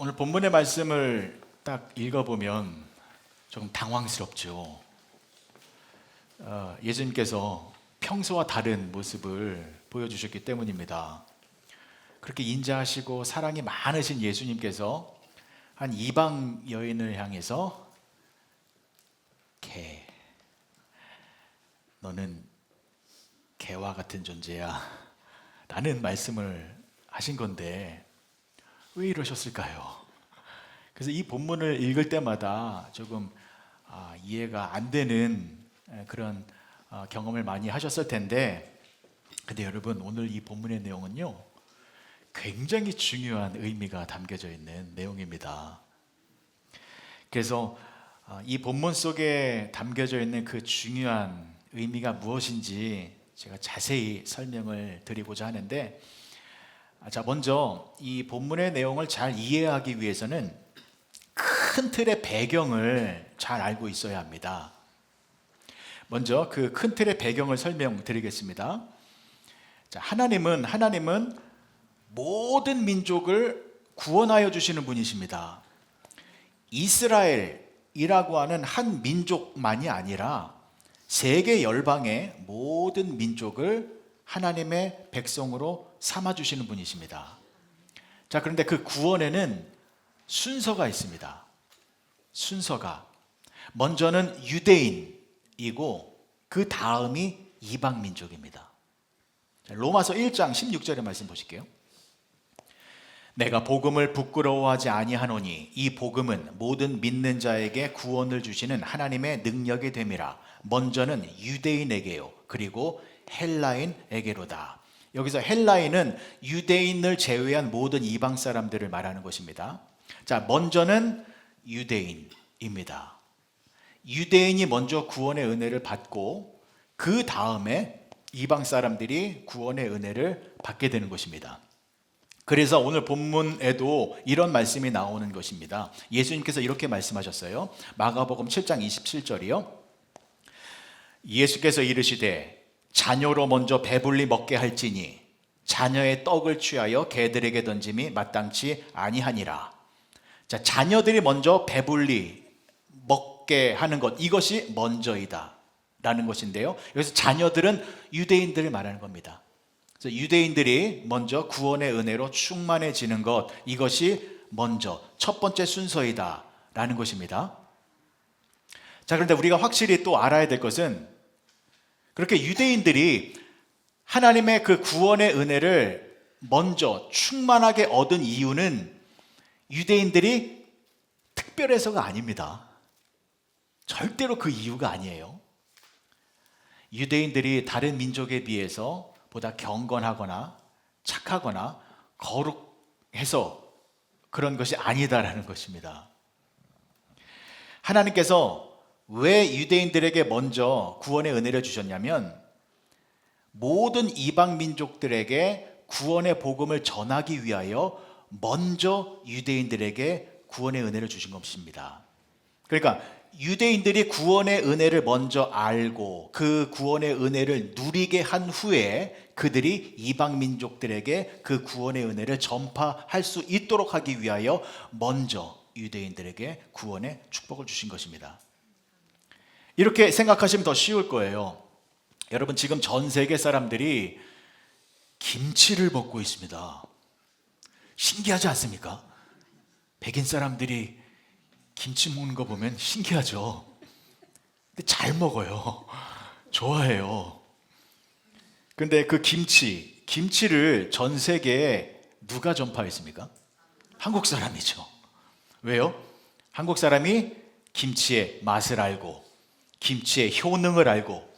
오늘 본문의 말씀을 딱 읽어보면 조금 당황스럽죠. 예수님께서 평소와 다른 모습을 보여주셨기 때문입니다. 그렇게 인자하시고 사랑이 많으신 예수님께서 한 이방 여인을 향해서 개, 너는 개와 같은 존재야 라는 말씀을 하신 건데 왜 이러셨을까요? 그래서 이 본문을 읽을 때마다 조금 이해가 안 되는 그런 경험을 많이 하셨을 텐데, 근데 여러분, 오늘 이 본문의 내용은요 굉장히 중요한 의미가 담겨져 있는 내용입니다. 그래서 이 본문 속에 담겨져 있는 그 중요한 의미가 무엇인지 제가 자세히 설명을 드리고자 하는데, 먼저 이 본문의 내용을 잘 이해하기 위해서는 큰 틀의 배경을 잘 알고 있어야 합니다. 먼저 그 큰 틀의 배경을 설명드리겠습니다. 하나님은 모든 민족을 구원하여 주시는 분이십니다. 이스라엘이라고 하는 한 민족만이 아니라 세계 열방의 모든 민족을 하나님의 백성으로 삼아주시는 분이십니다. 그런데 그 구원에는 순서가 있습니다. 순서가 먼저는 유대인이고 그 다음이 이방 민족입니다. 로마서 1장 16절의 말씀 보실게요. 내가 복음을 부끄러워하지 아니하노니 이 복음은 모든 믿는 자에게 구원을 주시는 하나님의 능력이 됨이라. 먼저는 유대인에게요 그리고 헬라인에게로다. 여기서 헬라인은 유대인을 제외한 모든 이방 사람들을 말하는 것입니다. 먼저는 유대인입니다. 유대인이 먼저 구원의 은혜를 받고 그 다음에 이방 사람들이 구원의 은혜를 받게 되는 것입니다. 그래서 오늘 본문에도 이런 말씀이 나오는 것입니다. 예수님께서 이렇게 말씀하셨어요. 마가복음 7장 27절이요. 예수께서 이르시되 자녀로 먼저 배불리 먹게 할지니 자녀의 떡을 취하여 개들에게 던짐이 마땅치 아니하니라. 자녀들이 먼저 배불리 먹게 하는 것, 이것이 먼저이다 라는 것인데요, 여기서 자녀들은 유대인들을 말하는 겁니다. 그래서 유대인들이 먼저 구원의 은혜로 충만해지는 것, 이것이 먼저 첫 번째 순서이다 라는 것입니다. 그런데 우리가 확실히 또 알아야 될 것은, 그렇게 유대인들이 하나님의 그 구원의 은혜를 먼저 충만하게 얻은 이유는 유대인들이 특별해서가 아닙니다. 절대로 그 이유가 아니에요. 유대인들이 다른 민족에 비해서 보다 경건하거나 착하거나 거룩해서 그런 것이 아니다라는 것입니다. 하나님께서 왜 유대인들에게 먼저 구원의 은혜를 주셨냐면, 모든 이방 민족들에게 구원의 복음을 전하기 위하여 먼저 유대인들에게 구원의 은혜를 주신 것입니다. 그러니까 유대인들이 구원의 은혜를 먼저 알고 그 구원의 은혜를 누리게 한 후에 그들이 이방 민족들에게 그 구원의 은혜를 전파할 수 있도록 하기 위하여 먼저 유대인들에게 구원의 축복을 주신 것입니다. 이렇게 생각하시면 더 쉬울 거예요. 여러분, 지금 전 세계 사람들이 김치를 먹고 있습니다. 신기하지 않습니까? 백인 사람들이 김치 먹는 거 보면 신기하죠. 근데 잘 먹어요. 좋아해요. 근데 그 김치를 전 세계에 누가 전파했습니까? 한국 사람이죠. 왜요? 한국 사람이 김치의 맛을 알고 김치의 효능을 알고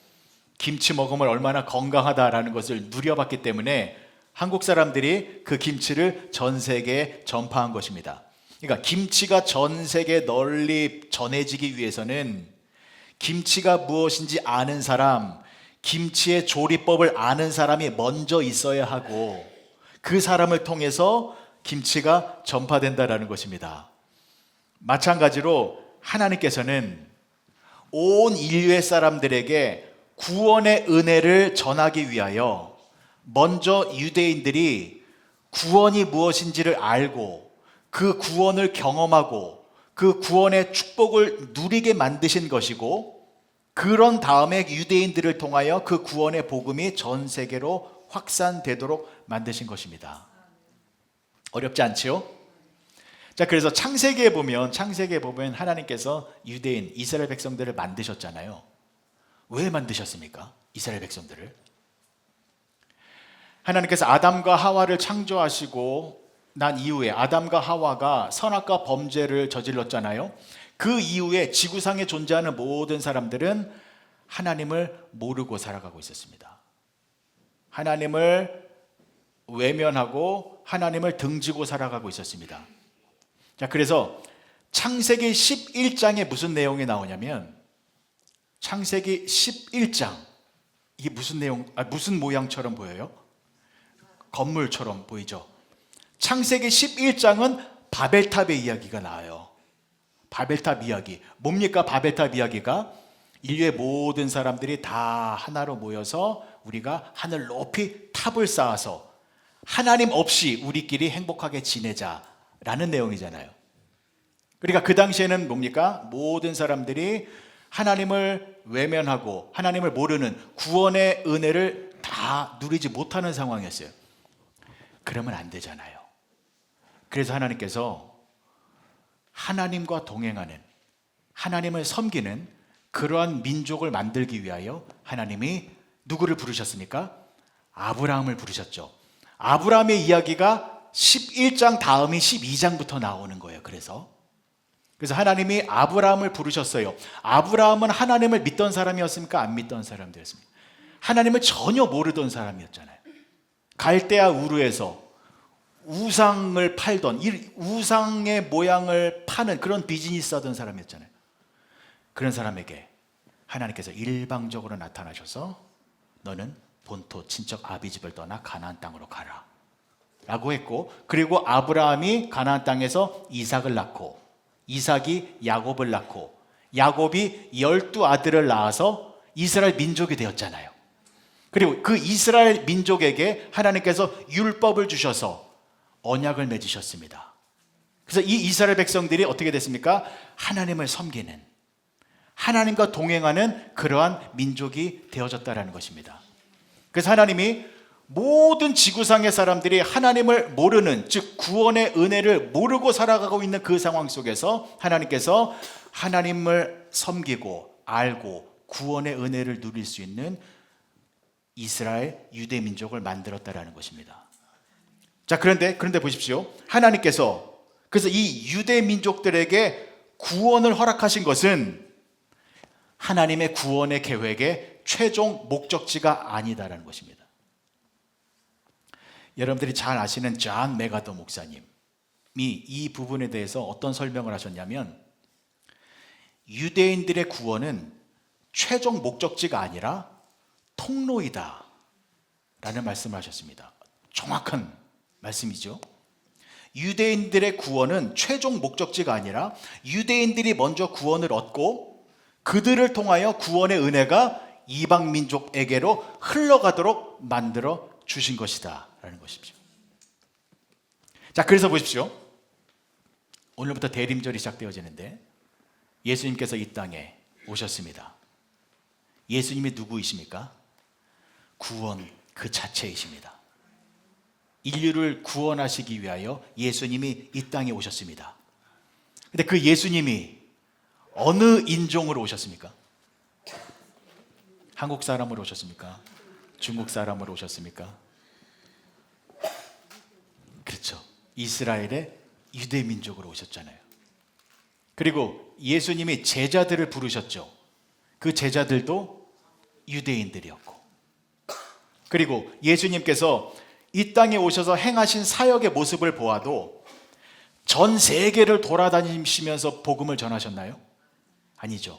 김치 먹으면 얼마나 건강하다라는 것을 누려봤기 때문에 한국 사람들이 그 김치를 전 세계에 전파한 것입니다. 그러니까 김치가 전 세계에 널리 전해지기 위해서는 김치가 무엇인지 아는 사람, 김치의 조리법을 아는 사람이 먼저 있어야 하고 그 사람을 통해서 김치가 전파된다라는 것입니다. 마찬가지로 하나님께서는 온 인류의 사람들에게 구원의 은혜를 전하기 위하여 먼저 유대인들이 구원이 무엇인지를 알고 그 구원을 경험하고 그 구원의 축복을 누리게 만드신 것이고, 그런 다음에 유대인들을 통하여 그 구원의 복음이 전 세계로 확산되도록 만드신 것입니다. 어렵지 않지요? 자, 그래서 창세기에 보면 하나님께서 유대인, 이스라엘 백성들을 만드셨잖아요. 왜 만드셨습니까? 이스라엘 백성들을. 하나님께서 아담과 하와를 창조하시고 난 이후에 아담과 하와가 선악과 범죄를 저질렀잖아요. 그 이후에 지구상에 존재하는 모든 사람들은 하나님을 모르고 살아가고 있었습니다. 하나님을 외면하고 하나님을 등지고 살아가고 있었습니다. 자, 그래서 창세기 11장에 무슨 내용이 나오냐면, 창세기 11장, 이게 무슨 내용, 무슨 모양처럼 보여요? 건물처럼 보이죠? 창세기 11장은 바벨탑의 이야기가 나와요. 바벨탑 이야기. 뭡니까 바벨탑 이야기가? 인류의 모든 사람들이 다 하나로 모여서 우리가 하늘 높이 탑을 쌓아서 하나님 없이 우리끼리 행복하게 지내자라는 내용이잖아요. 그러니까 그 당시에는 뭡니까? 모든 사람들이 하나님을 외면하고 하나님을 모르는 구원의 은혜를 다 누리지 못하는 상황이었어요. 그러면 안 되잖아요. 그래서 하나님께서 하나님과 동행하는, 하나님을 섬기는 그러한 민족을 만들기 위하여 하나님이 누구를 부르셨습니까? 아브라함을 부르셨죠. 아브라함의 이야기가 11장 다음이 12장부터 나오는 거예요. 그래서 하나님이 아브라함을 부르셨어요. 아브라함은 하나님을 믿던 사람이었습니까? 안 믿던 사람이었습니까? 하나님을 전혀 모르던 사람이었잖아요. 갈대아 우르에서 우상을 팔던, 이 우상의 모양을 파는 그런 비즈니스 하던 사람이었잖아요. 그런 사람에게 하나님께서 일방적으로 나타나셔서 너는 본토 친척 아비집을 떠나 가나안 땅으로 가라 라고 했고, 그리고 아브라함이 가나안 땅에서 이삭을 낳고, 이삭이 야곱을 낳고, 야곱이 12아들을 낳아서 이스라엘 민족이 되었잖아요. 그리고 그 이스라엘 민족에게 하나님께서 율법을 주셔서 언약을 맺으셨습니다. 그래서 이 이스라엘 백성들이 어떻게 됐습니까? 하나님을 섬기는, 하나님과 동행하는 그러한 민족이 되어졌다라는 것입니다. 그래서 하나님이 모든 지구상의 사람들이 하나님을 모르는, 즉 구원의 은혜를 모르고 살아가고 있는 그 상황 속에서 하나님께서 하나님을 섬기고 알고 구원의 은혜를 누릴 수 있는 이스라엘 유대 민족을 만들었다라는 것입니다. 자, 그런데 보십시오. 하나님께서 그래서 이 유대 민족들에게 구원을 허락하신 것은 하나님의 구원의 계획의 최종 목적지가 아니다라는 것입니다. 여러분들이 잘 아시는 존 메가더 목사님이 이 부분에 대해서 어떤 설명을 하셨냐면, 유대인들의 구원은 최종 목적지가 아니라 통로이다 라는 말씀을 하셨습니다. 정확한 말씀이죠. 유대인들의 구원은 최종 목적지가 아니라 유대인들이 먼저 구원을 얻고 그들을 통하여 구원의 은혜가 이방 민족에게로 흘러가도록 만들어 주신 것이다 라는 것이죠. 자, 그래서 보십시오. 오늘부터 대림절이 시작되어지는데 예수님께서 이 땅에 오셨습니다. 예수님이 누구이십니까? 구원 그 자체이십니다. 인류를 구원하시기 위하여 예수님이 이 땅에 오셨습니다. 근데 그 예수님이 어느 인종으로 오셨습니까? 한국 사람으로 오셨습니까? 중국 사람으로 오셨습니까? 그렇죠. 이스라엘의 유대 민족으로 오셨잖아요. 그리고 예수님이 제자들을 부르셨죠. 그 제자들도 유대인들이었고, 그리고 예수님께서 이 땅에 오셔서 행하신 사역의 모습을 보아도 전 세계를 돌아다니시면서 복음을 전하셨나요? 아니죠.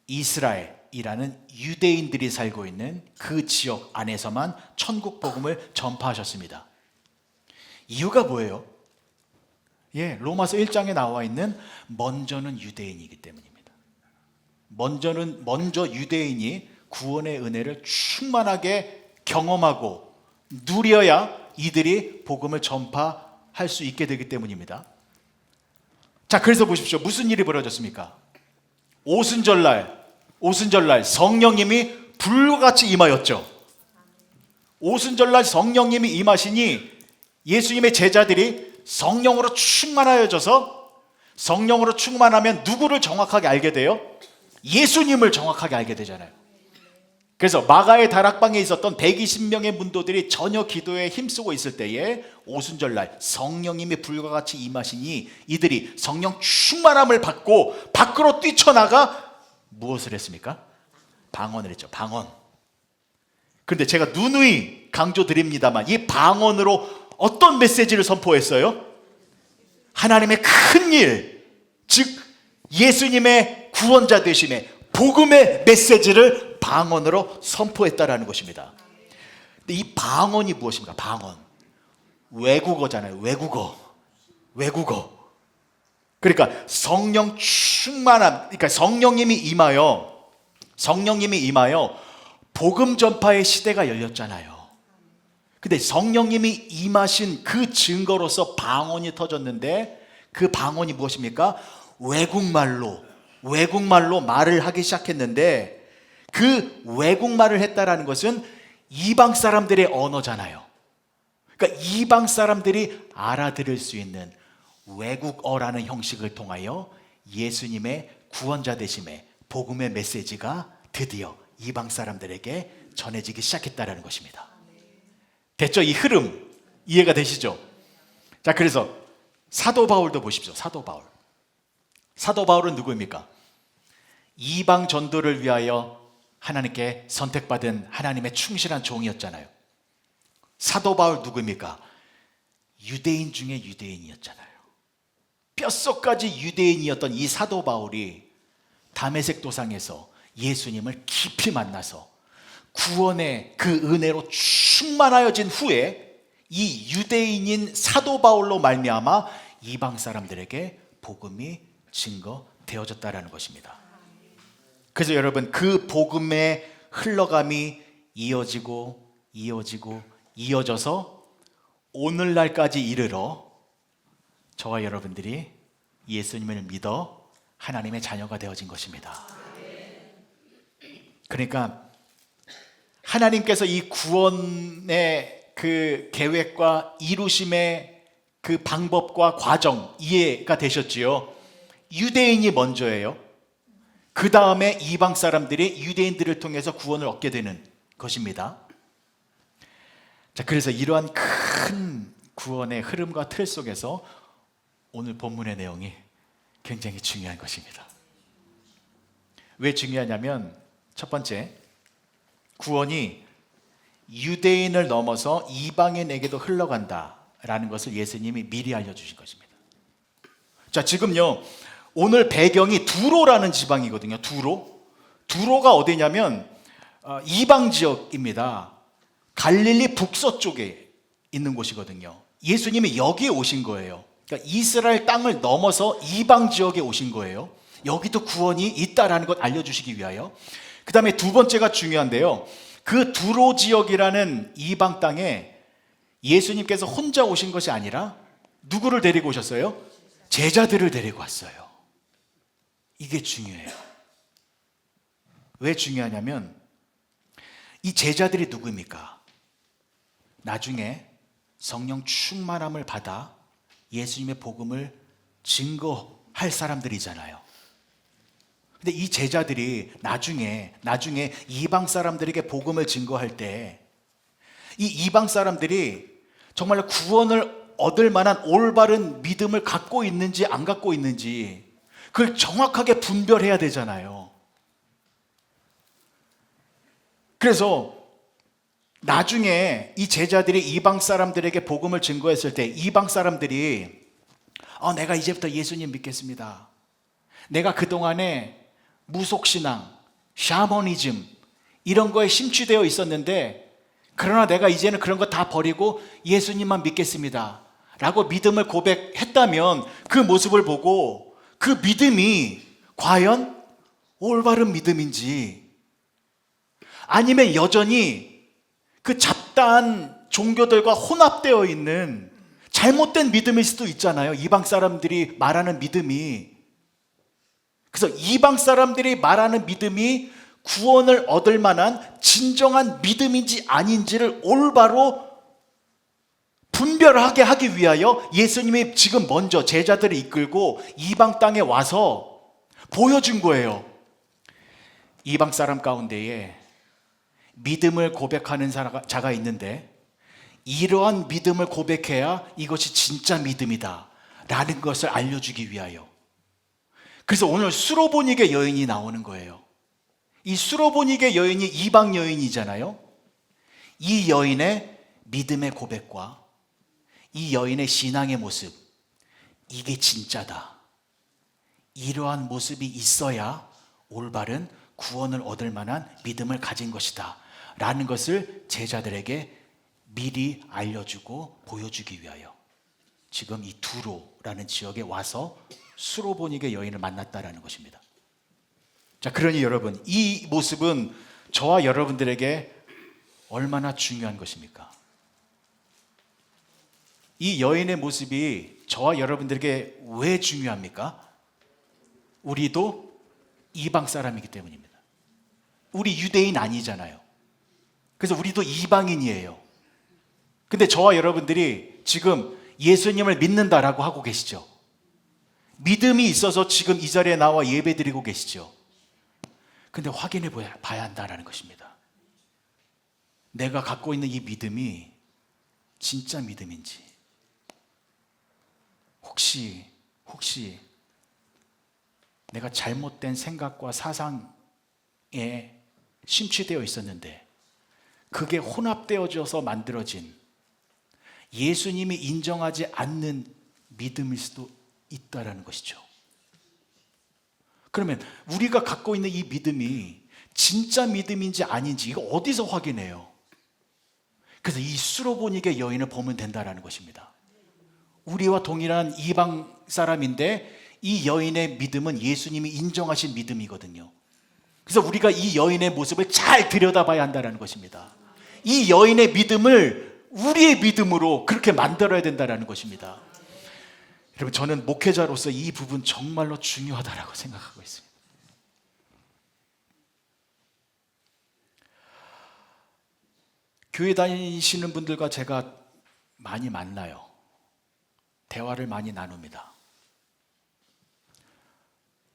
이스라엘이라는 유대인들이 살고 있는 그 지역 안에서만 천국 복음을 전파하셨습니다. 이유가 뭐예요? 로마서 1장에 나와 있는 먼저는 유대인이기 때문입니다. 먼저 유대인이 구원의 은혜를 충만하게 경험하고 누려야 이들이 복음을 전파할 수 있게 되기 때문입니다. 자, 그래서 보십시오. 무슨 일이 벌어졌습니까? 오순절날 성령님이 불과 같이 임하였죠. 오순절날 성령님이 임하시니 예수님의 제자들이 성령으로 충만하여져서, 성령으로 충만하면 누구를 정확하게 알게 돼요? 예수님을 정확하게 알게 되잖아요. 그래서 마가의 다락방에 있었던 120명의 문도들이 전혀 기도에 힘쓰고 있을 때에 오순절날 성령님이 불과 같이 임하시니 이들이 성령 충만함을 받고 밖으로 뛰쳐나가 무엇을 했습니까? 방언을 했죠. 방언. 그런데 제가 누누이 강조드립니다만 이 방언으로 어떤 메시지를 선포했어요? 하나님의 큰 일, 즉 예수님의 구원자 되심의 복음의 메시지를 방언으로 선포했다라는 것입니다. 근데 이 방언이 무엇입니까? 방언. 외국어잖아요. 외국어. 그러니까 성령 충만함, 그러니까 성령님이 임하여 복음 전파의 시대가 열렸잖아요. 근데 성령님이 임하신 그 증거로서 방언이 터졌는데 그 방언이 무엇입니까? 외국말로 말을 하기 시작했는데 그 외국말을 했다라는 것은 이방 사람들의 언어잖아요. 그러니까 이방 사람들이 알아들을 수 있는 외국어라는 형식을 통하여 예수님의 구원자 되심의 복음의 메시지가 드디어 이방 사람들에게 전해지기 시작했다라는 것입니다. 됐죠? 이 흐름 이해가 되시죠? 자, 그래서 사도 바울도 보십시오. 사도 바울은 누구입니까? 이방 전도를 위하여 하나님께 선택받은 하나님의 충실한 종이었잖아요. 사도 바울 누구입니까? 유대인 중에 유대인이었잖아요. 뼛속까지 유대인이었던 이 사도 바울이 다메섹 도상에서 예수님을 깊이 만나서 구원의 그 은혜로 충만하여진 후에 이 유대인인 사도 바울로 말미암아 이방 사람들에게 복음이 증거되어졌다라는 것입니다. 그래서 여러분, 그 복음의 흘러감이 이어져서 오늘날까지 이르러 저와 여러분들이 예수님을 믿어 하나님의 자녀가 되어진 것입니다. 그러니까 하나님께서 이 구원의 그 계획과 이루심의 그 방법과 과정 이해가 되셨지요. 유대인이 먼저예요. 그 다음에 이방 사람들이 유대인들을 통해서 구원을 얻게 되는 것입니다. 자, 그래서 이러한 큰 구원의 흐름과 틀 속에서 오늘 본문의 내용이 굉장히 중요한 것입니다. 왜 중요하냐면 첫 번째, 구원이 유대인을 넘어서 이방인에게도 흘러간다라는 것을 예수님이 미리 알려주신 것입니다. 자, 지금요, 오늘 배경이 두로라는 지방이거든요. 두로가 어디냐면 이방 지역입니다. 갈릴리 북서쪽에 있는 곳이거든요. 예수님이 여기에 오신 거예요. 그러니까 이스라엘 땅을 넘어서 이방 지역에 오신 거예요. 여기도 구원이 있다라는 것 알려주시기 위하여. 그 다음에 두 번째가 중요한데요, 그 두로 지역이라는 이방 땅에 예수님께서 혼자 오신 것이 아니라 누구를 데리고 오셨어요? 제자들을 데리고 왔어요. 이게 중요해요. 왜 중요하냐면 이 제자들이 누구입니까? 나중에 성령 충만함을 받아 예수님의 복음을 증거할 사람들이잖아요. 근데 이 제자들이 나중에 이방 사람들에게 복음을 증거할 때 이 이방 사람들이 정말 구원을 얻을 만한 올바른 믿음을 갖고 있는지 안 갖고 있는지 그걸 정확하게 분별해야 되잖아요. 그래서 나중에 이 제자들이 이방 사람들에게 복음을 증거했을 때 이방 사람들이 내가 이제부터 예수님 믿겠습니다. 내가 그동안에 무속신앙, 샤머니즘 이런 거에 심취되어 있었는데 그러나 내가 이제는 그런 거 다 버리고 예수님만 믿겠습니다 라고 믿음을 고백했다면 그 모습을 보고 그 믿음이 과연 올바른 믿음인지 아니면 여전히 그 잡다한 종교들과 혼합되어 있는 잘못된 믿음일 수도 있잖아요. 이방 사람들이 말하는 믿음이. 그래서 이방 사람들이 말하는 믿음이 구원을 얻을 만한 진정한 믿음인지 아닌지를 올바로 분별하게 하기 위하여 예수님이 지금 먼저 제자들을 이끌고 이방 땅에 와서 보여준 거예요. 이방 사람 가운데에 믿음을 고백하는 자가 있는데 이러한 믿음을 고백해야 이것이 진짜 믿음이다 라는 것을 알려주기 위하여. 그래서 오늘 수로보니게 여인이 나오는 거예요. 이 수로보니게 여인이 이방 여인이잖아요. 이 여인의 믿음의 고백과 이 여인의 신앙의 모습, 이게 진짜다. 이러한 모습이 있어야 올바른 구원을 얻을 만한 믿음을 가진 것이다 라는 것을 제자들에게 미리 알려주고 보여주기 위하여 지금 이 두로라는 지역에 와서 수로보니게 여인을 만났다라는 것입니다. 자, 그러니 여러분, 이 모습은 저와 여러분들에게 얼마나 중요한 것입니까? 이 여인의 모습이 저와 여러분들에게 왜 중요합니까? 우리도 이방 사람이기 때문입니다. 우리 유대인 아니잖아요. 그래서 우리도 이방인이에요. 근데 저와 여러분들이 지금 예수님을 믿는다라고 하고 계시죠. 믿음이 있어서 지금 이 자리에 나와 예배 드리고 계시죠. 근데 확인해 봐야 한다는 것입니다. 내가 갖고 있는 이 믿음이 진짜 믿음인지, 혹시 내가 잘못된 생각과 사상에 심취되어 있었는데 그게 혼합되어져서 만들어진 예수님이 인정하지 않는 믿음일 수도 있다라는 것이죠. 그러면 우리가 갖고 있는 이 믿음이 진짜 믿음인지 아닌지 이거 어디서 확인해요? 그래서 이 수로보니게 여인을 보면 된다라는 것입니다. 우리와 동일한 이방 사람인데 이 여인의 믿음은 예수님이 인정하신 믿음이거든요. 그래서 우리가 이 여인의 모습을 잘 들여다봐야 한다는 것입니다. 이 여인의 믿음을 우리의 믿음으로 그렇게 만들어야 된다는 것입니다. 여러분, 저는 목회자로서 이 부분 정말로 중요하다고 생각하고 있습니다. 교회 다니시는 분들과 제가 많이 만나요. 대화를 많이 나눕니다.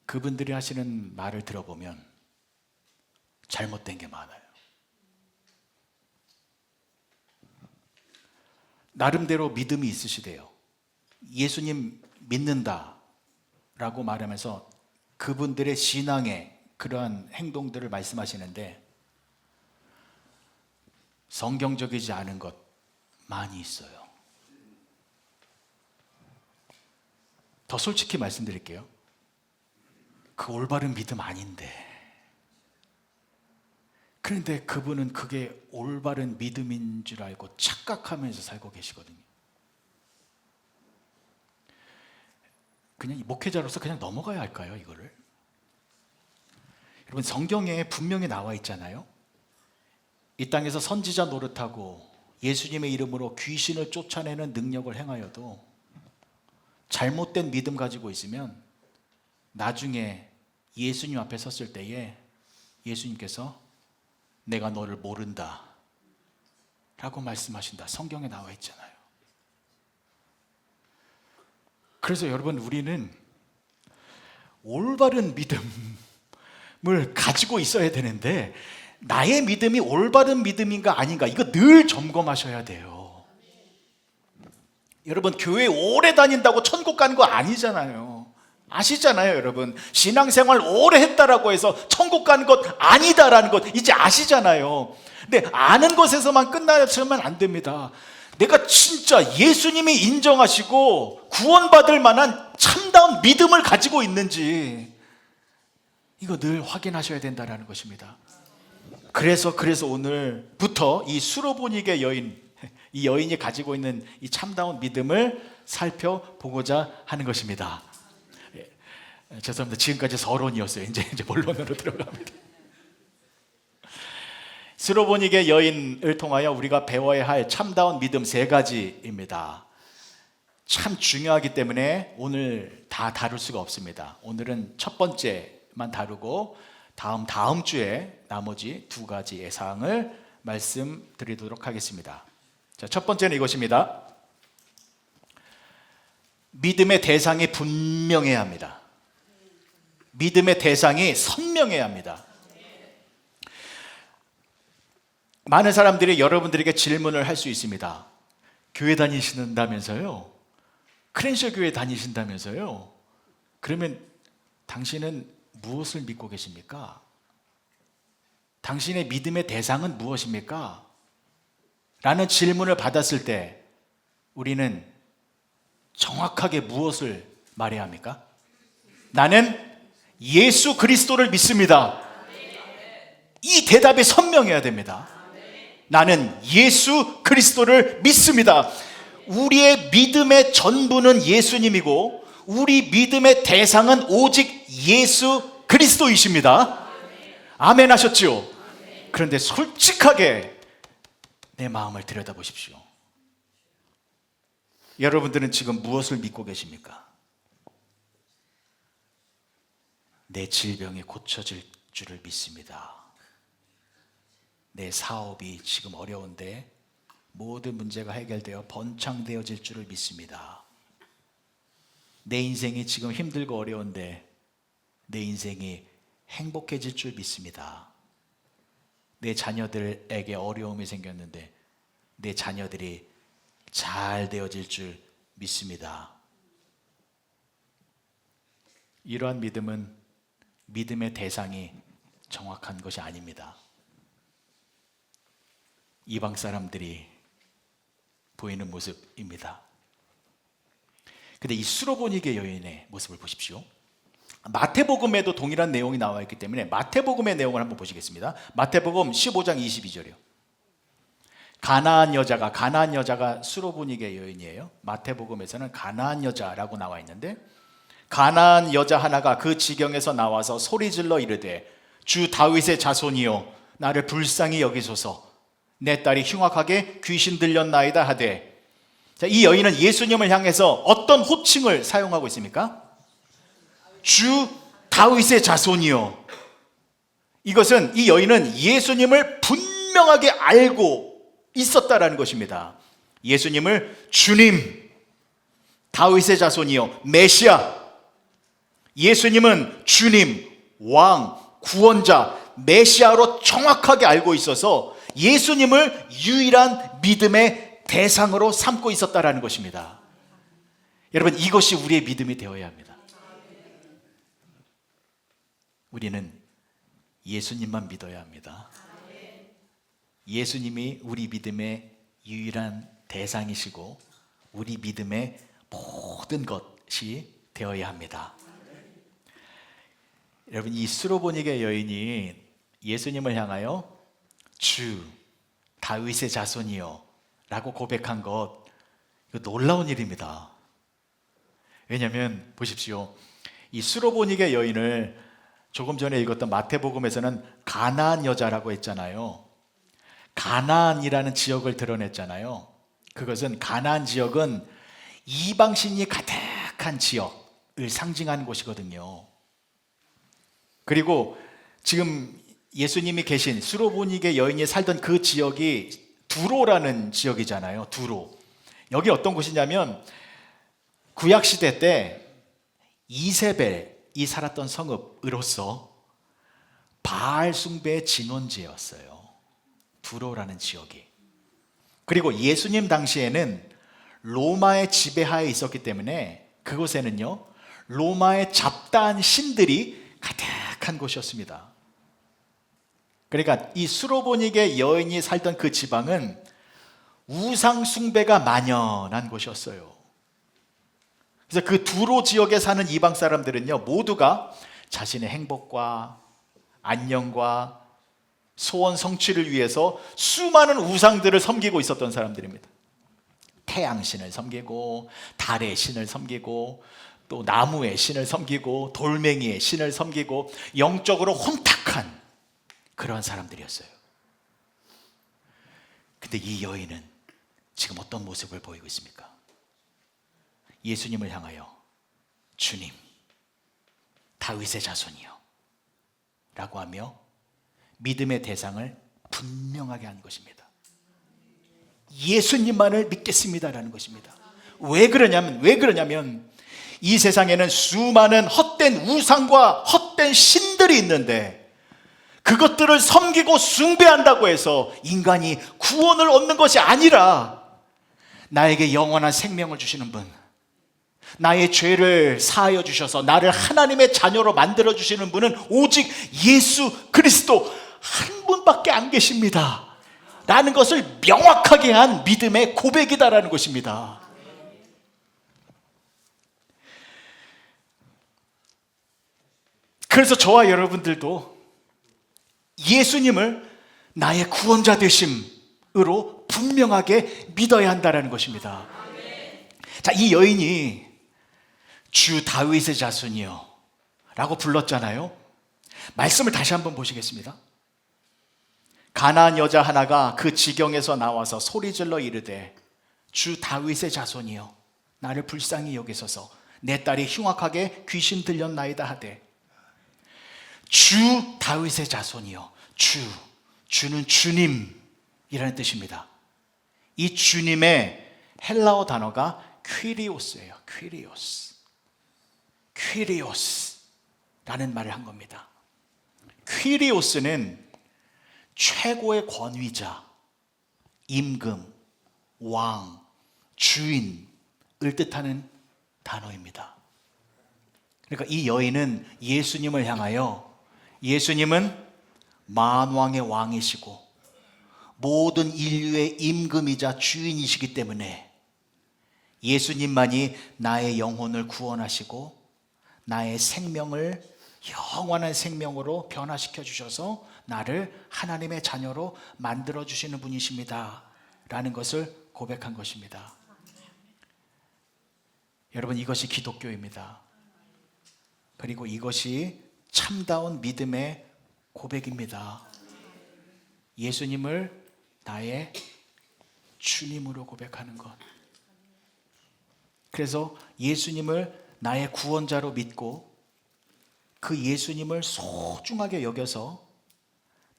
그분들이 하시는 말을 들어보면 잘못된 게 많아요. 나름대로 믿음이 있으시대요. 예수님 믿는다라고 말하면서 그분들의 신앙의 그러한 행동들을 말씀하시는데 성경적이지 않은 것 많이 있어요. 더 솔직히 말씀드릴게요. 그 올바른 믿음 아닌데, 그런데 그분은 그게 올바른 믿음인 줄 알고 착각하면서 살고 계시거든요. 그냥 목회자로서 그냥 넘어가야 할까요, 이거를? 여러분, 성경에 분명히 나와 있잖아요. 이 땅에서 선지자 노릇하고 예수님의 이름으로 귀신을 쫓아내는 능력을 행하여도 잘못된 믿음 가지고 있으면 나중에 예수님 앞에 섰을 때에 예수님께서 내가 너를 모른다 라고 말씀하신다. 성경에 나와 있잖아요. 그래서 여러분, 우리는 올바른 믿음을 가지고 있어야 되는데 나의 믿음이 올바른 믿음인가 아닌가, 이거 늘 점검하셔야 돼요. 여러분, 교회 오래 다닌다고 천국 가는 거 아니잖아요. 아시잖아요, 여러분. 신앙생활 오래 했다라고 해서 천국 가는 것 아니다라는 것 이제 아시잖아요. 근데 아는 것에서만 끝나서면 안 됩니다. 내가 진짜 예수님이 인정하시고 구원받을 만한 참다운 믿음을 가지고 있는지 이거 늘 확인하셔야 된다는 것입니다. 그래서 오늘부터 이 수로보니게 여인, 이 여인이 가지고 있는 이 참다운 믿음을 살펴보고자 하는 것입니다. 죄송합니다. 지금까지 서론이었어요. 이제 본론으로 들어갑니다. 수로보니게 여인을 통하여 우리가 배워야 할 참다운 믿음 세 가지입니다. 참 중요하기 때문에 오늘 다 다룰 수가 없습니다. 오늘은 첫 번째만 다루고 다음 주에 나머지 두 가지의 사항을 말씀드리도록 하겠습니다. 자, 첫 번째는 이것입니다. 믿음의 대상이 분명해야 합니다. 믿음의 대상이 선명해야 합니다. 많은 사람들이 여러분들에게 질문을 할 수 있습니다. 교회 다니신다면서요? 크랜셔 교회 다니신다면서요? 그러면 당신은 무엇을 믿고 계십니까? 당신의 믿음의 대상은 무엇입니까? 라는 질문을 받았을 때 우리는 정확하게 무엇을 말해야 합니까? 나는 예수 그리스도를 믿습니다. 이 대답이 선명해야 됩니다. 나는 예수 그리스도를 믿습니다. 우리의 믿음의 전부는 예수님이고 우리 믿음의 대상은 오직 예수 그리스도이십니다. 아멘 하셨죠? 그런데 솔직하게 내 마음을 들여다보십시오. 여러분들은 지금 무엇을 믿고 계십니까? 내 질병이 고쳐질 줄을 믿습니다. 내 사업이 지금 어려운데 모든 문제가 해결되어 번창되어질 줄을 믿습니다. 내 인생이 지금 힘들고 어려운데 내 인생이 행복해질 줄 믿습니다. 내 자녀들에게 어려움이 생겼는데 내 자녀들이 잘 되어질 줄 믿습니다. 이러한 믿음은 믿음의 대상이 정확한 것이 아닙니다. 이방 사람들이 보이는 모습입니다. 근데 이 수로보니게 여인의 모습을 보십시오. 마태복음에도 동일한 내용이 나와 있기 때문에 마태복음의 내용을 한번 보시겠습니다. 마태복음 15장 22절이요. 가나안 여자가 수로보니게 여인이에요. 마태복음에서는 가나안 여자라고 나와 있는데 가나안 여자 하나가 그 지경에서 나와서 소리질러 이르되 주 다윗의 자손이여 나를 불쌍히 여기소서 내 딸이 흉악하게 귀신 들렸나이다 하되. 자, 이 여인은 예수님을 향해서 어떤 호칭을 사용하고 있습니까? 주 다윗의 자손이요. 이것은 이 여인은 예수님을 분명하게 알고 있었다라는 것입니다. 예수님을 주님, 다윗의 자손이요, 메시아. 예수님은 주님, 왕, 구원자, 메시아로 정확하게 알고 있어서 예수님을 유일한 믿음의 대상으로 삼고 있었다라는 것입니다. 여러분, 이것이 우리의 믿음이 되어야 합니다. 우리는 예수님만 믿어야 합니다. 예수님이 우리 믿음의 유일한 대상이시고 우리 믿음의 모든 것이 되어야 합니다. 여러분, 이 수로보니게 여인이 예수님을 향하여 주 다윗의 자손이요 라고 고백한 것, 이거 놀라운 일입니다. 왜냐하면 보십시오, 이 수로보니게 여인을 조금 전에 읽었던 마태복음에서는 가나안 여자라고 했잖아요. 가나안이라는 지역을 드러냈잖아요. 그것은, 가나안 지역은 이방신이 가득한 지역을 상징하는 곳이거든요. 그리고 지금 예수님이 계신 수로보니게 여인이 살던 그 지역이 두로라는 지역이잖아요. 두로. 여기 어떤 곳이냐면 구약시대 때 이세벨이 살았던 성읍으로서 바알 숭배의 진원지였어요. 두로라는 지역이. 그리고 예수님 당시에는 로마의 지배하에 있었기 때문에 그곳에는요, 로마의 잡다한 신들이 가득한 곳이었습니다. 그러니까 이 수로보니게 여인이 살던 그 지방은 우상 숭배가 만연한 곳이었어요. 그래서 그 두로 지역에 사는 이방 사람들은요, 모두가 자신의 행복과 안녕과 소원 성취를 위해서 수많은 우상들을 섬기고 있었던 사람들입니다. 태양신을 섬기고 달의 신을 섬기고 또 나무의 신을 섬기고 돌멩이의 신을 섬기고 영적으로 혼탁한 그러한 사람들이었어요. 근데 이 여인은 지금 어떤 모습을 보이고 있습니까? 예수님을 향하여 주님, 다윗의 자손이요 라고 하며 믿음의 대상을 분명하게 한 것입니다. 예수님만을 믿겠습니다라는 것입니다. 왜 그러냐면 이 세상에는 수많은 헛된 우상과 헛된 신들이 있는데 그것들을 섬기고 숭배한다고 해서 인간이 구원을 얻는 것이 아니라 나에게 영원한 생명을 주시는 분, 나의 죄를 사하여 주셔서 나를 하나님의 자녀로 만들어 주시는 분은 오직 예수 그리스도 한 분밖에 안 계십니다 라는 것을 명확하게 한 믿음의 고백이다라는 것입니다. 그래서 저와 여러분들도 예수님을 나의 구원자 되심으로 분명하게 믿어야 한다는 것입니다. 자, 이 여인이 주 다윗의 자손이요 라고 불렀잖아요. 말씀을 다시 한번 보시겠습니다. 가나안 여자 하나가 그 지경에서 나와서 소리질러 이르되 주 다윗의 자손이요 나를 불쌍히 여기소서 내 딸이 흉악하게 귀신 들렸나이다 하되, 주 다윗의 자손이요, 주는 주님이라는 뜻입니다. 이 주님의 헬라어 단어가 퀴리오스예요. 퀴리오스라는 말을 한 겁니다. 퀴리오스는 최고의 권위자, 임금, 왕, 주인을 뜻하는 단어입니다. 그러니까 이 여인은 예수님을 향하여, 예수님은 만왕의 왕이시고 모든 인류의 임금이자 주인이시기 때문에 예수님만이 나의 영혼을 구원하시고 나의 생명을 영원한 생명으로 변화시켜 주셔서 나를 하나님의 자녀로 만들어 주시는 분이십니다 라는 것을 고백한 것입니다. 여러분, 이것이 기독교입니다. 그리고 이것이 참다운 믿음의 고백입니다. 예수님을 나의 주님으로 고백하는 것. 그래서 예수님을 나의 구원자로 믿고 그 예수님을 소중하게 여겨서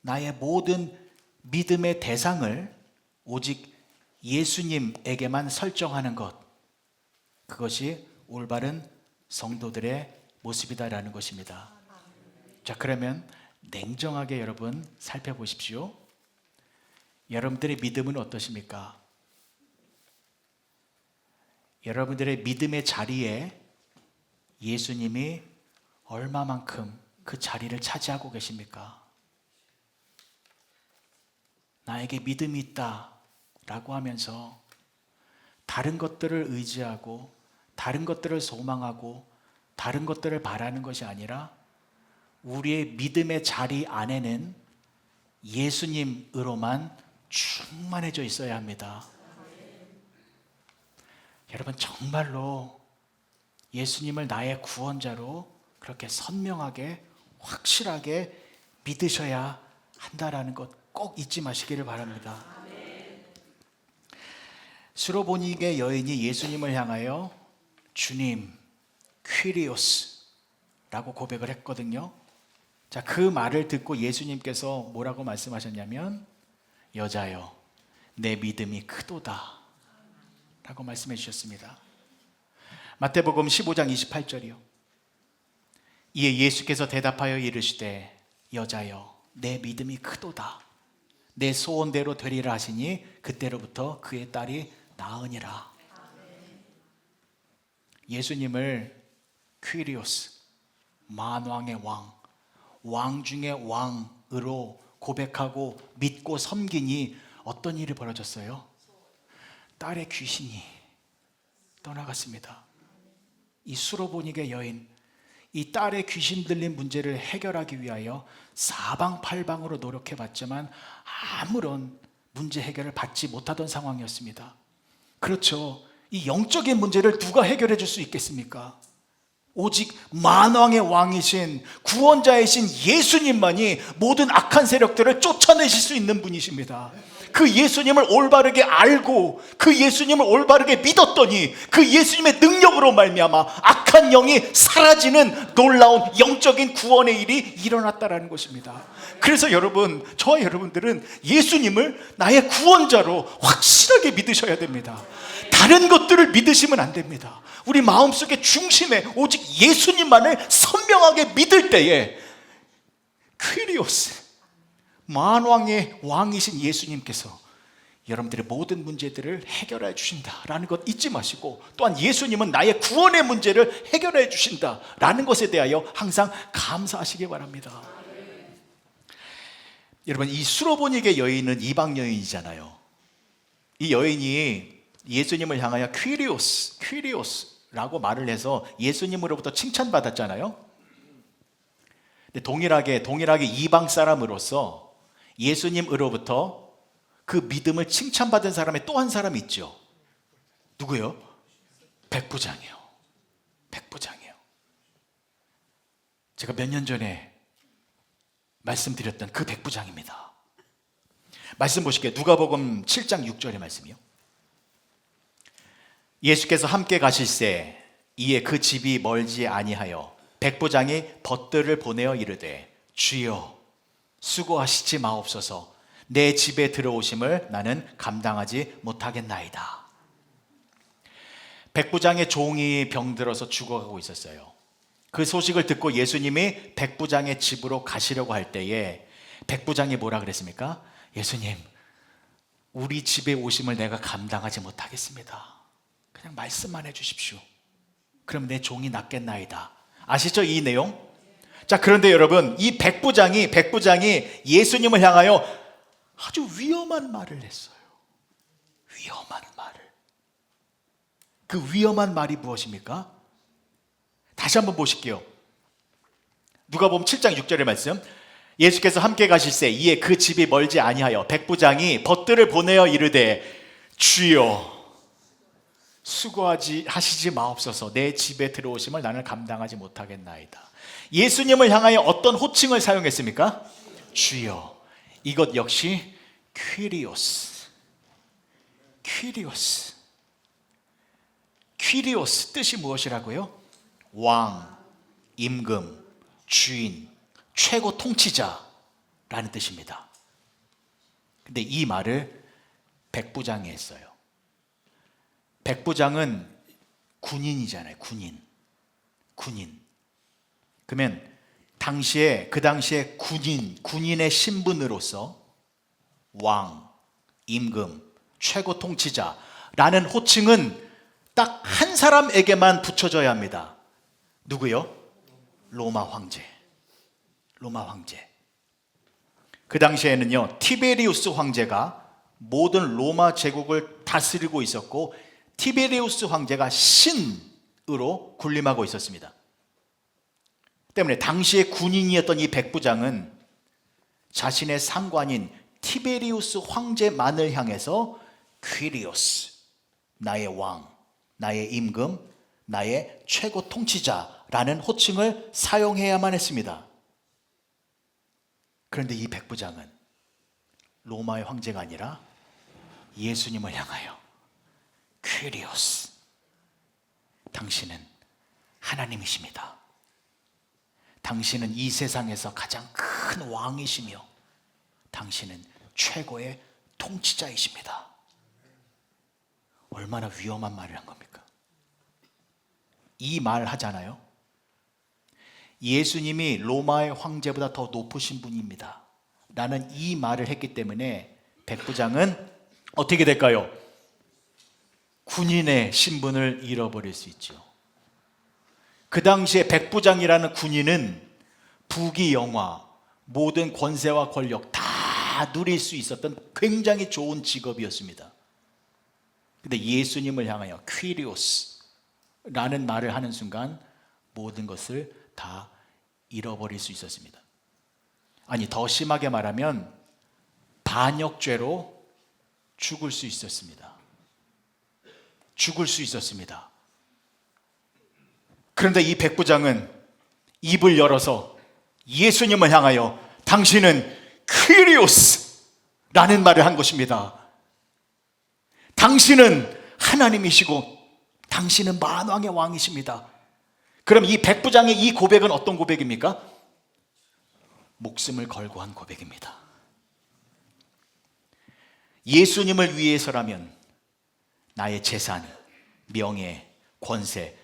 나의 모든 믿음의 대상을 오직 예수님에게만 설정하는 것, 그것이 올바른 성도들의 모습이다라는 것입니다. 자, 그러면 냉정하게 여러분 살펴보십시오. 여러분들의 믿음은 어떠십니까? 여러분들의 믿음의 자리에 예수님이 얼마만큼 그 자리를 차지하고 계십니까? 나에게 믿음이 있다 라고 하면서 다른 것들을 의지하고 다른 것들을 소망하고 다른 것들을 바라는 것이 아니라 우리의 믿음의 자리 안에는 예수님으로만 충만해져 있어야 합니다. 여러분, 정말로 예수님을 나의 구원자로 그렇게 선명하게 확실하게 믿으셔야 한다라는 것 꼭 잊지 마시기를 바랍니다. 수로보니게 여인이 예수님을 향하여 주님, 퀴리오스라고 고백을 했거든요. 자, 그 말을 듣고 예수님께서 뭐라고 말씀하셨냐면, 여자여, 내 믿음이 크도다 라고 말씀해 주셨습니다. 마태복음 15장 28절이요. 이에 예수께서 대답하여 이르시되, 여자여, 내 믿음이 크도다. 내 소원대로 되리라 하시니 그때로부터 그의 딸이 나으니라. 예수님을 퀴리오스, 만왕의 왕, 왕 중의 왕으로 고백하고 믿고 섬기니 어떤 일이 벌어졌어요? 딸의 귀신이 떠나갔습니다. 이 수로보니게 여인, 이 딸의 귀신 들린 문제를 해결하기 위하여 사방팔방으로 노력해봤지만 아무런 문제 해결을 받지 못하던 상황이었습니다. 그렇죠. 이 영적인 문제를 누가 해결해 줄 수 있겠습니까? 오직 만왕의 왕이신 구원자이신 예수님만이 모든 악한 세력들을 쫓아내실 수 있는 분이십니다. 그 예수님을 올바르게 알고 그 예수님을 올바르게 믿었더니 그 예수님의 능력으로 말미암아 악한 영이 사라지는 놀라운 영적인 구원의 일이 일어났다라는 것입니다. 그래서 여러분, 저와 여러분들은 예수님을 나의 구원자로 확실하게 믿으셔야 됩니다. 다른 것들을 믿으시면 안 됩니다. 우리 마음속의 중심에 오직 예수님만을 선명하게 믿을 때에 퀴리오스, 만왕의 왕이신 예수님께서 여러분들의 모든 문제들을 해결해 주신다라는 것 잊지 마시고, 또한 예수님은 나의 구원의 문제를 해결해 주신다라는 것에 대하여 항상 감사하시기 바랍니다. 여러분, 이 수로보니게 여인은 이방 여인이잖아요. 이 여인이 예수님을 향하여 퀴리오스라고 말을 해서 예수님으로부터 칭찬받았잖아요. 근데 동일하게 이방 사람으로서 예수님으로부터 그 믿음을 칭찬받은 사람이 또 한 사람이 있죠. 누구요? 백부장이요. 제가 몇 년 전에 말씀드렸던 그 백부장입니다. 말씀 보실게요. 누가복음 7장 6절의 말씀이요. 예수께서 함께 가실새 이에 그 집이 멀지 아니하여 백부장이 벗들을 보내어 이르되 주여 수고하시지 마옵소서 내 집에 들어오심을 나는 감당하지 못하겠나이다. 백부장의 종이 병들어서 죽어가고 있었어요. 그 소식을 듣고 예수님이 백부장의 집으로 가시려고 할 때에 백부장이 뭐라 그랬습니까? 예수님, 우리 집에 오심을 내가 감당하지 못하겠습니다. 그냥 말씀만 해주십시오. 그럼 내 종이 낫겠나이다. 아시죠, 이 내용? 자, 그런데 여러분, 이 백부장이 예수님을 향하여 아주 위험한 말을 했어요. 위험한 말을. 그 위험한 말이 무엇입니까? 다시 한번 보실게요. 누가복음 7장 6절의 말씀. 예수께서 함께 가실새 이에 그 집이 멀지 아니하여 백부장이 벗들을 보내어 이르되 주여 수고하시지 마옵소서 내 집에 들어오심을 나는 감당하지 못하겠나이다. 예수님을 향하여 어떤 호칭을 사용했습니까? 주여. 이것 역시 퀴리오스 뜻이 무엇이라고요? 왕, 임금, 주인, 최고 통치자라는 뜻입니다. 근데 이 말을 백부장이 했어요. 백부장은 군인이잖아요. 군인. 그러면 그 당시에 군인의 신분으로서 왕, 임금, 최고 통치자라는 호칭은 딱 한 사람에게만 붙여져야 합니다. 누구요? 로마 황제. 그 당시에는요, 티베리우스 황제가 모든 로마 제국을 다스리고 있었고 티베리우스 황제가 신으로 군림하고 있었습니다. 때문에 당시의 군인이었던 이 백부장은 자신의 상관인 티베리우스 황제만을 향해서 퀴리오스, 나의 왕, 나의 임금, 나의 최고 통치자라는 호칭을 사용해야만 했습니다. 그런데 이 백부장은 로마의 황제가 아니라 예수님을 향하여 퀴리오스, 당신은 하나님이십니다. 당신은 이 세상에서 가장 큰 왕이시며 당신은 최고의 통치자이십니다. 얼마나 위험한 말을 한 겁니까? 이 말 하잖아요. 예수님이 로마의 황제보다 더 높으신 분입니다 라는 이 말을 했기 때문에 백부장은 어떻게 될까요? 군인의 신분을 잃어버릴 수 있죠. 그 당시에 백부장이라는 군인은 부귀영화, 모든 권세와 권력 다 누릴 수 있었던 굉장히 좋은 직업이었습니다. 근데 예수님을 향하여 퀴리오스라는 말을 하는 순간 모든 것을 다 잃어버릴 수 있었습니다. 아니, 더 심하게 말하면 반역죄로 죽을 수 있었습니다. 그런데 이 백부장은 입을 열어서 예수님을 향하여 당신은 퀴리오스라는 말을 한 것입니다. 당신은 하나님이시고 당신은 만왕의 왕이십니다. 그럼 이 백부장의 이 고백은 어떤 고백입니까? 목숨을 걸고 한 고백입니다. 예수님을 위해서라면 나의 재산, 명예, 권세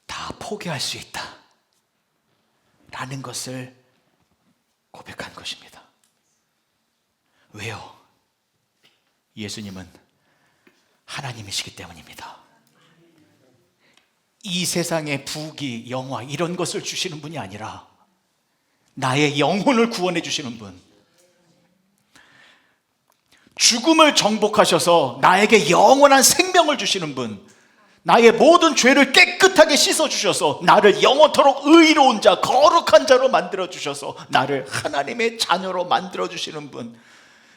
다 포기할 수 있다 라는 것을 고백한 것입니다. 왜요? 예수님은 하나님이시기 때문입니다. 이 세상의 부귀, 영화 이런 것을 주시는 분이 아니라 나의 영혼을 구원해 주시는 분, 죽음을 정복하셔서 나에게 영원한 생명을 주시는 분, 나의 모든 죄를 깨끗하게 씻어주셔서 나를 영원토록 의로운 자, 거룩한 자로 만들어주셔서 나를 하나님의 자녀로 만들어주시는 분,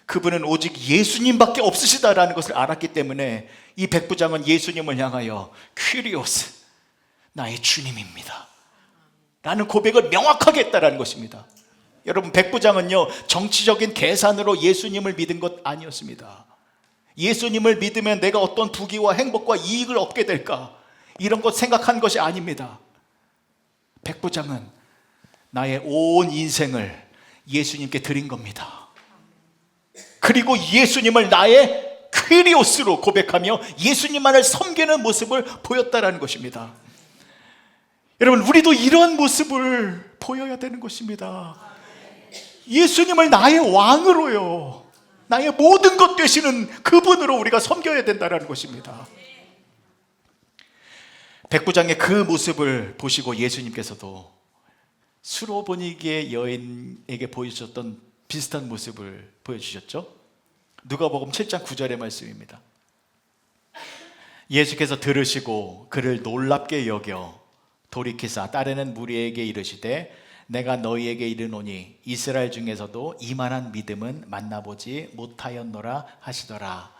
그분은 오직 예수님밖에 없으시다라는 것을 알았기 때문에 이 백부장은 예수님을 향하여 퀴리오스, 나의 주님입니다 라는 고백을 명확하게 했다라는 것입니다. 여러분, 백부장은요 정치적인 계산으로 예수님을 믿은 것 아니었습니다. 예수님을 믿으면 내가 어떤 부귀와 행복과 이익을 얻게 될까, 이런 것 생각한 것이 아닙니다. 백부장은 나의 온 인생을 예수님께 드린 겁니다. 그리고 예수님을 나의 퀴리오스로 고백하며 예수님만을 섬기는 모습을 보였다라는 것입니다. 여러분, 우리도 이런 모습을 보여야 되는 것입니다. 예수님을 나의 왕으로요, 나의 모든 것 되시는 그분으로 우리가 섬겨야 된다는 것입니다. 백부장의 그 모습을 보시고 예수님께서도 수로보니게 여인에게 보여주셨던 비슷한 모습을 보여주셨죠. 누가복음 7장 9절의 말씀입니다. 예수께서 들으시고 그를 놀랍게 여겨 돌이키사 따르는 무리에게 이르시되 내가 너희에게 이르노니 이스라엘 중에서도 이만한 믿음은 만나보지 못하였노라 하시더라.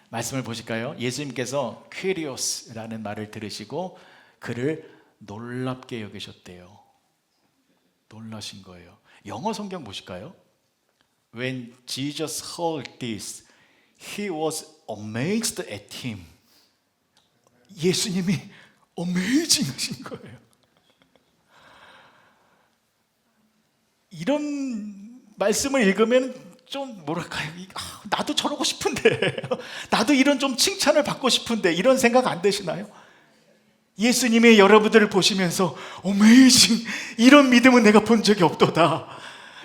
말씀을 보실까요? 예수님께서 퀴리오스라는 말을 들으시고 그를 놀랍게 여기셨대요. 놀라신 거예요. 영어 성경 보실까요? When Jesus heard this, he was amazed at him. 예수님이 amazing 하신 거예요. 이런 말씀을 읽으면 좀 뭐랄까요, 나도 저러고 싶은데 나도 이런 좀 칭찬을 받고 싶은데, 이런 생각 안 드시나요? 예수님의 여러분들을 보시면서 amazing, 이런 믿음은 내가 본 적이 없도다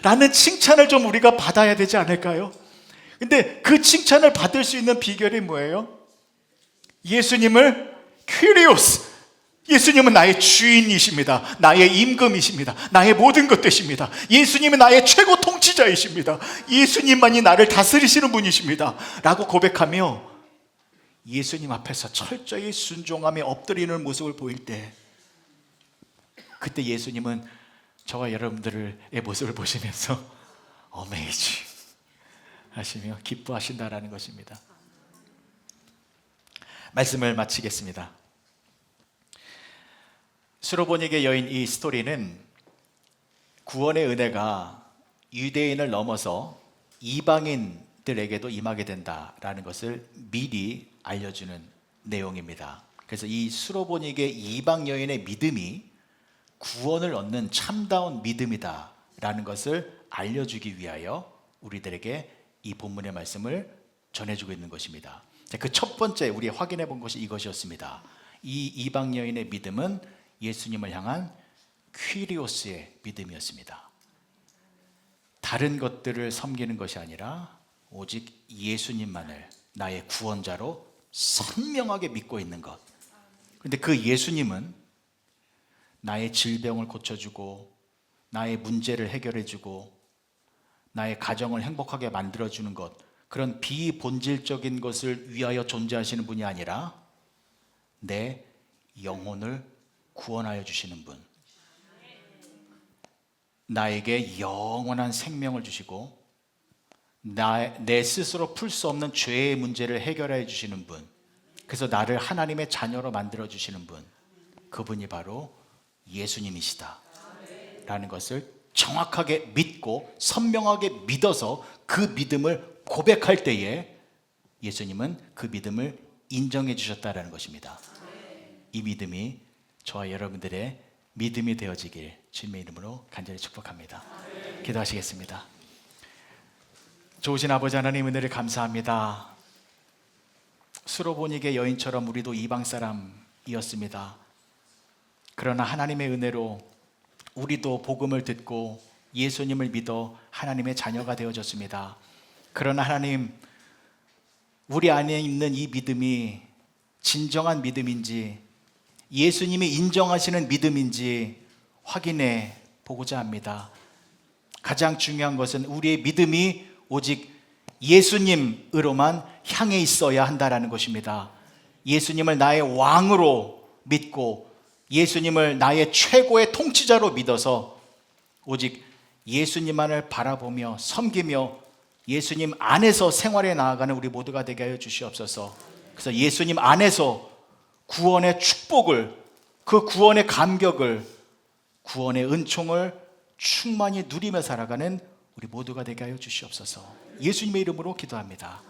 라는 칭찬을 좀 우리가 받아야 되지 않을까요? 근데 그 칭찬을 받을 수 있는 비결이 뭐예요? 예수님을 퀴리오스, 예수님은 나의 주인이십니다. 나의 임금이십니다. 나의 모든 것 되십니다. 예수님은 나의 최고 통치자이십니다. 예수님만이 나를 다스리시는 분이십니다 라고 고백하며 예수님 앞에서 철저히 순종하며 엎드리는 모습을 보일 때, 그때 예수님은 저와 여러분들의 모습을 보시면서 어메이징 하시며 기뻐하신다라는 것입니다. 말씀을 마치겠습니다. 수로보니게 여인 이 스토리는 구원의 은혜가 유대인을 넘어서 이방인들에게도 임하게 된다라는 것을 미리 알려주는 내용입니다. 그래서 이 수로보니게 이방 여인의 믿음이 구원을 얻는 참다운 믿음이다라는 것을 알려주기 위하여 우리들에게 이 본문의 말씀을 전해주고 있는 것입니다. 그 첫 번째 우리 확인해 본 것이 이것이었습니다. 이 이방 여인의 믿음은 예수님을 향한 퀴리오스의 믿음이었습니다. 다른 것들을 섬기는 것이 아니라 오직 예수님만을 나의 구원자로 선명하게 믿고 있는 것. 그런데 그 예수님은 나의 질병을 고쳐주고 나의 문제를 해결해주고 나의 가정을 행복하게 만들어주는 것, 그런 비본질적인 것을 위하여 존재하시는 분이 아니라 내 영혼을 구원하여 주시는 분, 나에게 영원한 생명을 주시고 내 스스로 풀 수 없는 죄의 문제를 해결해 주시는 분, 그래서 나를 하나님의 자녀로 만들어 주시는 분, 그분이 바로 예수님이시다 라는 것을 정확하게 믿고 선명하게 믿어서 그 믿음을 고백할 때에 예수님은 그 믿음을 인정해 주셨다라는 것입니다. 이 믿음이 저와 여러분들의 믿음이 되어지길 주님의 이름으로 간절히 축복합니다. 기도하시겠습니다. 좋으신 아버지 하나님, 은혜를 감사합니다. 수로보니게 여인처럼 우리도 이방 사람이었습니다. 그러나 하나님의 은혜로 우리도 복음을 듣고 예수님을 믿어 하나님의 자녀가 되어졌습니다. 그러나 하나님, 우리 안에 있는 이 믿음이 진정한 믿음인지 예수님이 인정하시는 믿음인지 확인해 보고자 합니다. 가장 중요한 것은 우리의 믿음이 오직 예수님으로만 향해 있어야 한다는 것입니다. 예수님을 나의 왕으로 믿고 예수님을 나의 최고의 통치자로 믿어서 오직 예수님만을 바라보며 섬기며 예수님 안에서 생활해 나아가는 우리 모두가 되게 하여 주시옵소서. 그래서 예수님 안에서 구원의 축복을, 그 구원의 감격을, 구원의 은총을 충만히 누리며 살아가는 우리 모두가 되게 하여 주시옵소서. 예수님의 이름으로 기도합니다.